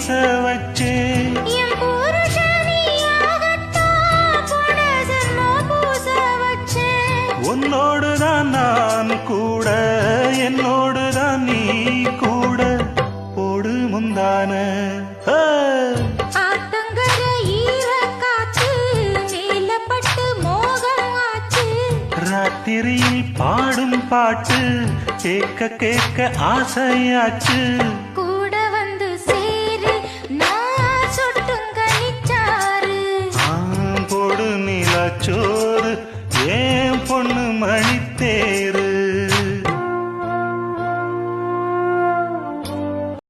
வீச வச்சே உன்னோடுதான் நான் கூட என்னோடுதான் நீ கூட போடு முந்தான ராத்திரியில் பாடும் பாட்டு கேட்க கேட்க ஆசையாச்சு